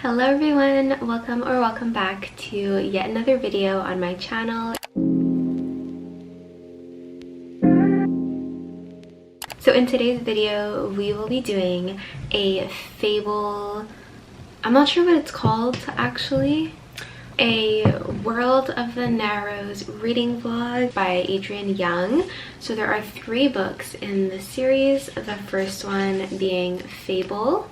Hello everyone, welcome back to yet another video on my channel. So in today's video we will be doing a Fable, I'm not sure what it's called actually, a World of the Narrows reading vlog by Adrienne Young. So there are 3 books in the series, the first one being Fable,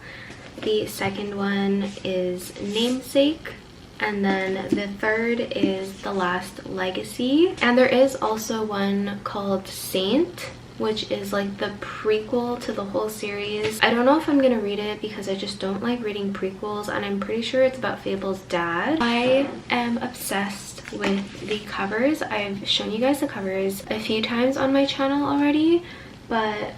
the second one is Namesake, and then the third is The Last Legacy. And there is also one called Saint, which is like the prequel to the whole series. I don't know if I'm gonna read it because I just don't like reading prequels, and I'm pretty sure it's about Fable's dad. I am obsessed with the covers. I've shown you guys the covers a few times on my channel already, but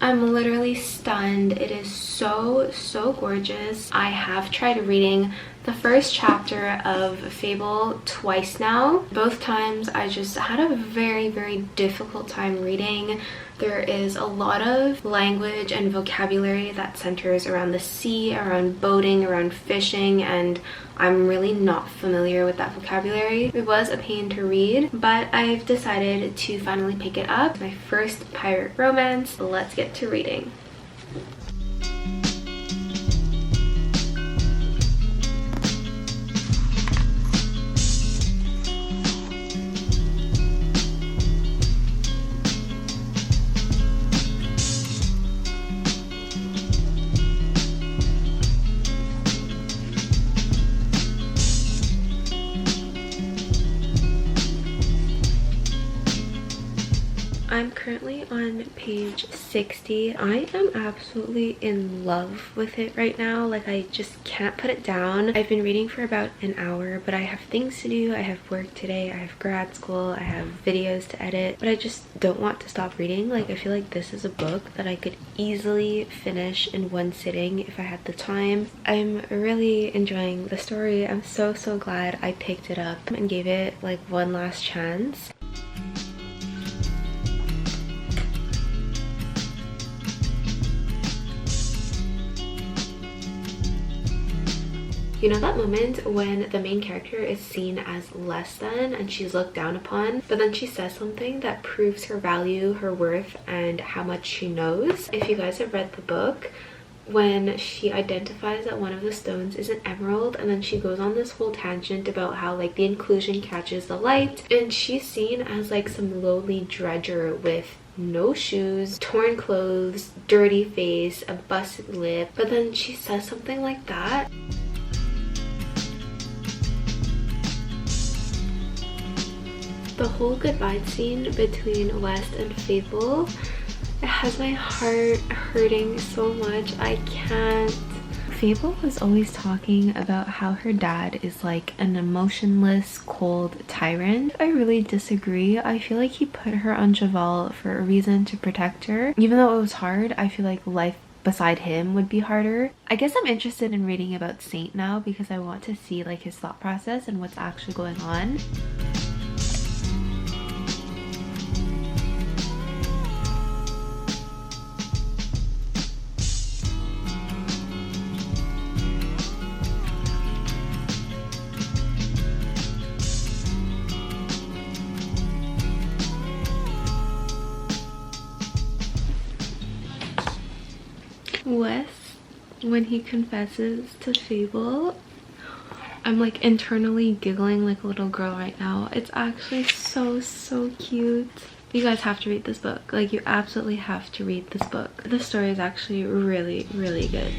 I'm literally stunned. It is so gorgeous. I have tried reading the first chapter of Fable twice now. Both times I just had a very difficult time reading. There is a lot of language and vocabulary that centers around the sea, around boating, around fishing, and I'm really not familiar with that vocabulary. It was a pain to read, but I've decided to finally pick it up. My first pirate romance. Let's get to reading. I'm currently on page 60. I am absolutely in love with it right now. Like, I just can't put it down. I've been reading for about an hour, but I have things to do. I have work today, I have grad school, I have videos to edit, but I just don't want to stop reading. Like, I feel like this is a book that I could easily finish in one sitting if I had the time. I'm really enjoying the story. I'm so glad I picked it up and gave it like one last chance. You know that moment when the main character is seen as less than and she's looked down upon, but then she says something that proves her value, her worth, and how much she knows? If you guys have read the book, when she identifies that one of the stones is an emerald, and then she goes on this whole tangent about how like the inclusion catches the light, and she's seen as like some lowly dredger with no shoes, torn clothes, dirty face, a busted lip, but then she says something like that. The whole goodbye scene between West and Fable, it has my heart hurting so much. I can't. Fable was always talking about how her dad is like an emotionless, cold tyrant. I really disagree. I feel like he put her on Javal for a reason, to protect her. Even though it was hard, I feel like life beside him would be harder. I guess I'm interested in reading about Saint now because I want to see like his thought process and what's actually going on. Wes, when he confesses to Fable, I'm like internally giggling like a little girl right now. It's actually so cute. You guys have to read this book. Like, you absolutely have to read this book. The story is actually really good.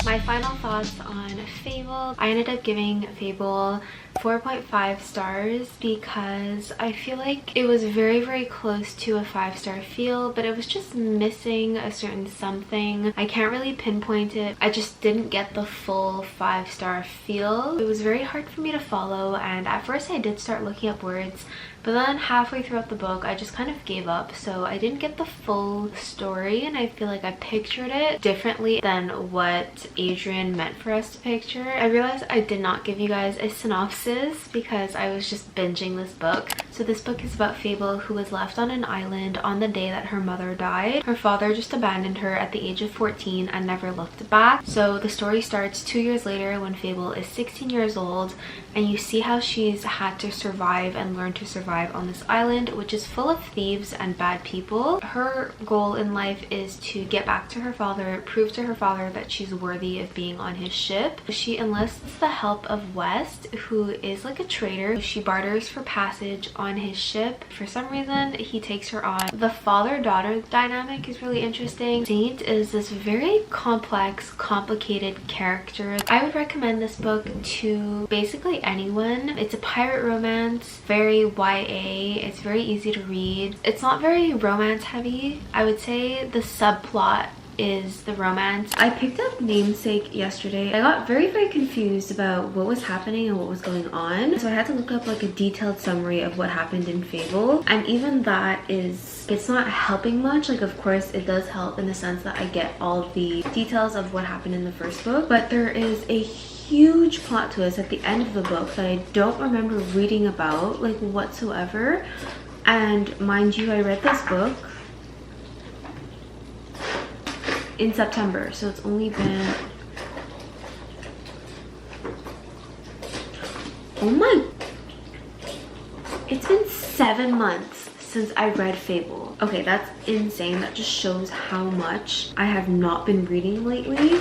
My final thoughts on Fable. I ended up giving Fable 4.5 stars because I feel like it was very close to a 5-star feel, but it was just missing a certain something. I can't really pinpoint it. I just didn't get the full 5-star feel. It was very hard for me to follow, and at first I did start looking up words, but then halfway throughout the book I just kind of gave up, so I didn't get the full story, and I feel like I pictured it differently than what Adrienne meant for us to picture. I realized I did not give you guys a synopsis synopsis because I was just binging this book. So this book is about Fable, who was left on an island on the day that her mother died. Her father just abandoned her at the age of 14 and never looked back. So the story starts 2 years later when Fable is 16 years old, and you see how she's had to survive and learn to survive on this island, which is full of thieves and bad people. Her goal in life is to get back to her father, prove to her father that she's worthy of being on his ship. She enlists the help of West, who is like a trader. She barters for passage on his ship. For some reason, he takes her on. The father-daughter dynamic is really interesting. Saint is this very complex, complicated character. I would recommend this book to basically anyone. It's a pirate romance, very YA. It's very easy to read. It's not very romance heavy. I would say the subplot is the romance. I picked up Namesake yesterday. I got very confused about what was happening and what was going on. So I had to look up like a detailed summary of what happened in Fable. And even that it's not helping much. Like, of course it does help in the sense that I get all the details of what happened in the first book. But there is a huge plot twist at the end of the book that I don't remember reading about like whatsoever. And mind you, I read this book in September, so it's only been, it's been 7 months since I read Fable. Okay, that's insane. That just shows how much I have not been reading lately.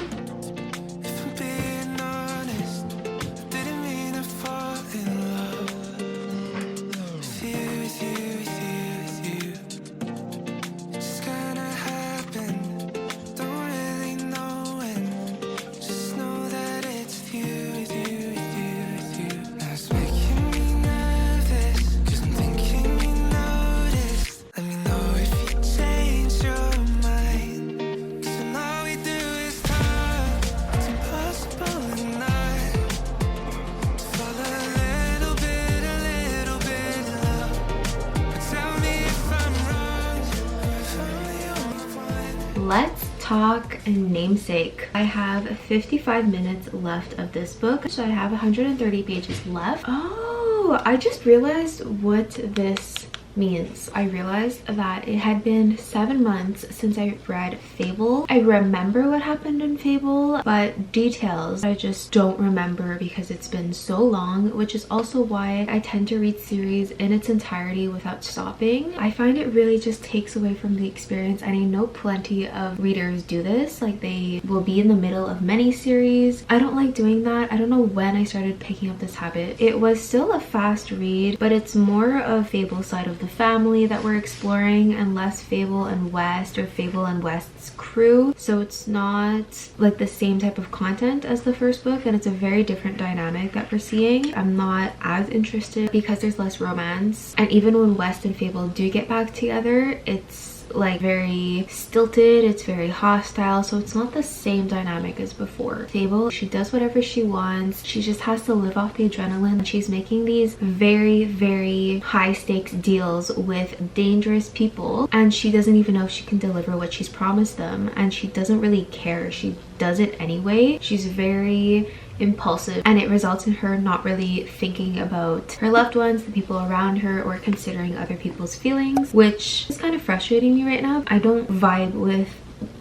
Let's talk Namesake. I have 55 minutes left of this book, so I have 130 pages left. Oh, I just realized what this means. I realized that it had been 7 months since I read Fable. I remember what happened in Fable, but details I just don't remember because it's been so long, which is also why I tend to read series in its entirety without stopping. I find it really just takes away from the experience, and I know plenty of readers do this. Like, they will be in the middle of many series. I don't like doing that. I don't know when I started picking up this habit. It was still a fast read, but it's more of Fable's side of the family that we're exploring and less Fable and West, or Fable and West's crew. So it's not like the same type of content as the first book, and it's a very different dynamic that we're seeing. I'm not as interested because there's less romance, and even when West and Fable do get back together, it's like very stilted, it's very hostile, so it's not the same dynamic as before. Fable, she does whatever she wants, she just has to live off the adrenaline. She's making these very high stakes deals with dangerous people, and she doesn't even know if she can deliver what she's promised them, and she doesn't really care. She does it anyway. She's very impulsive, and it results in her not really thinking about her loved ones, the people around her, or considering other people's feelings, which is kind of frustrating me right now. I don't vibe with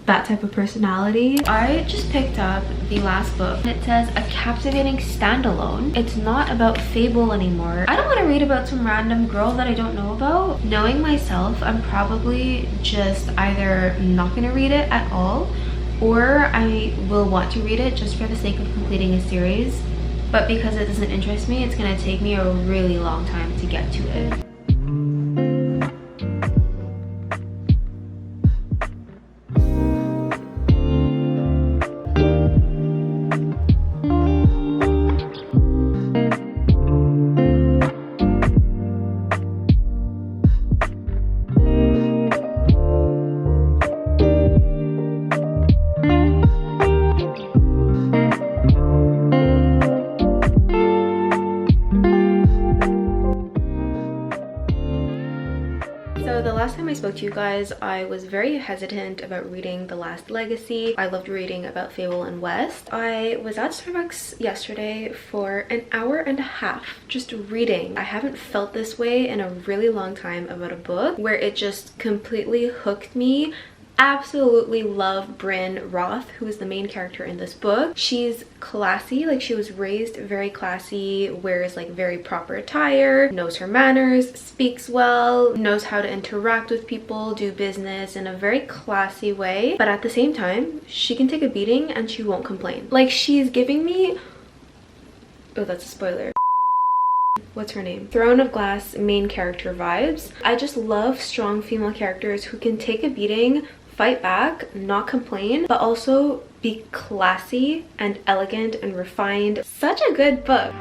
that type of personality. I just picked up the last book. It says a captivating standalone. It's not about Fable anymore. I don't want to read about some random girl that I don't know about. Knowing myself, I'm probably just either not gonna read it at all, or I will want to read it just for the sake of completing a series, but because it doesn't interest me, it's gonna take me a really long time to get to it. So the last time I spoke to you guys, I was very hesitant about reading The Last Legacy. I loved reading about Fable and West. I was at Starbucks yesterday for an hour and a half just reading. I haven't felt this way in a really long time about a book where it just completely hooked me. Absolutely love Bryn Roth, who is the main character in this book. She's classy, like she was raised very classy, wears like very proper attire, knows her manners, speaks well, knows how to interact with people, do business in a very classy way. But at the same time, she can take a beating and she won't complain. Like she's giving me, oh that's a spoiler, what's her name? Throne of Glass main character vibes. I just love strong female characters who can take a beating, fight back, not complain, but also be classy and elegant and refined. Such a good book.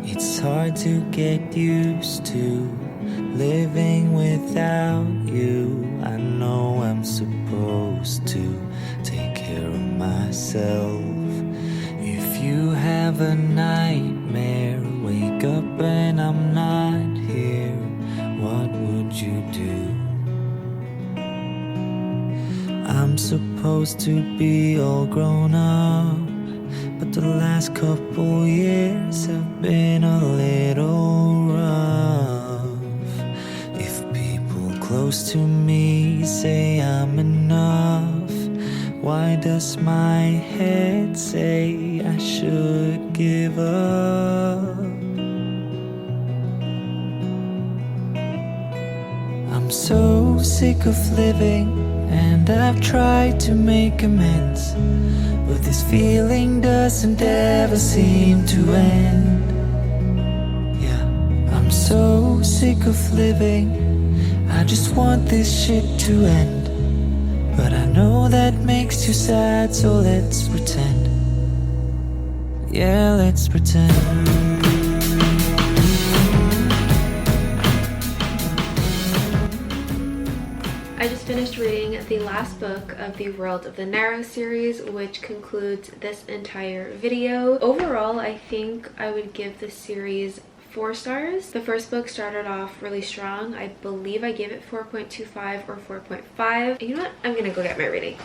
It's hard to get used to living without you. I know I'm supposed to take care of myself. If you have a nightmare, wake up and I'm not here, what would you do? I'm supposed to be all grown up, but the last couple years have been a little rough. If people close to me say I'm enough, why does my head say I should give up? I'm so sick of living, and I've tried to make amends, but this feeling doesn't ever seem to end. Yeah, I'm so sick of living, I just want this shit to end. But I know that makes you sad, so let's pretend. Yeah, let's pretend. I just finished reading the last book of the World of the Narrow series, which concludes this entire video. Overall, I think I would give this series 4 stars. The first book started off really strong. I believe I gave it 4.25 or 4.5. You know what? I'm gonna go get my reading.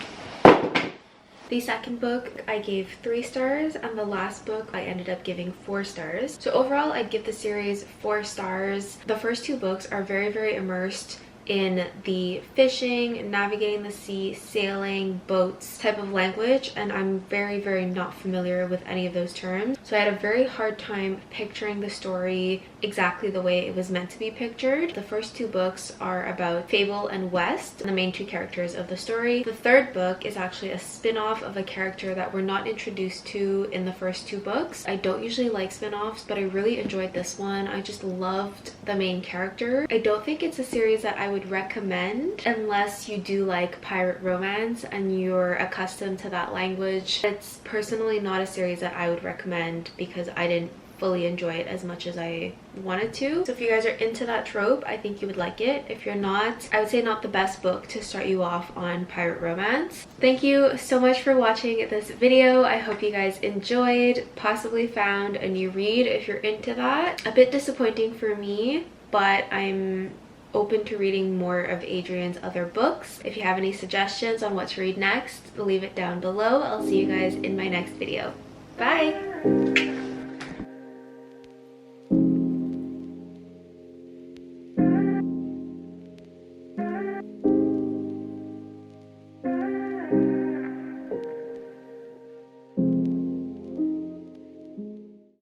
The second book I gave 3 stars, and the last book I ended up giving 4 stars. So overall, I'd give the series 4 stars. The first 2 books are very, very immersed in the fishing, navigating the sea, sailing, boats type of language, and I'm very, very not familiar with any of those terms. So I had a very hard time picturing the story exactly the way it was meant to be pictured. The first 2 books are about Fable and West, the main 2 characters of the story. The third book is actually a spin-off of a character that we're not introduced to in the first 2 books. I don't usually like spin-offs, but I really enjoyed this one. I just loved the main character. I don't think it's a series that I would recommend unless you do like pirate romance and you're accustomed to that language. It's personally not a series that I would recommend because I didn't fully enjoy it as much as I wanted to. So if you guys are into that trope, I think you would like it. If you're not, I would say not the best book to start you off on pirate romance. Thank you so much for watching this video. I hope you guys enjoyed, possibly found a new read if you're into that. A bit disappointing for me, but I'm open to reading more of Adrienne's other books. If you have any suggestions on what to read next, leave it down below. I'll see you guys in my next video. Bye!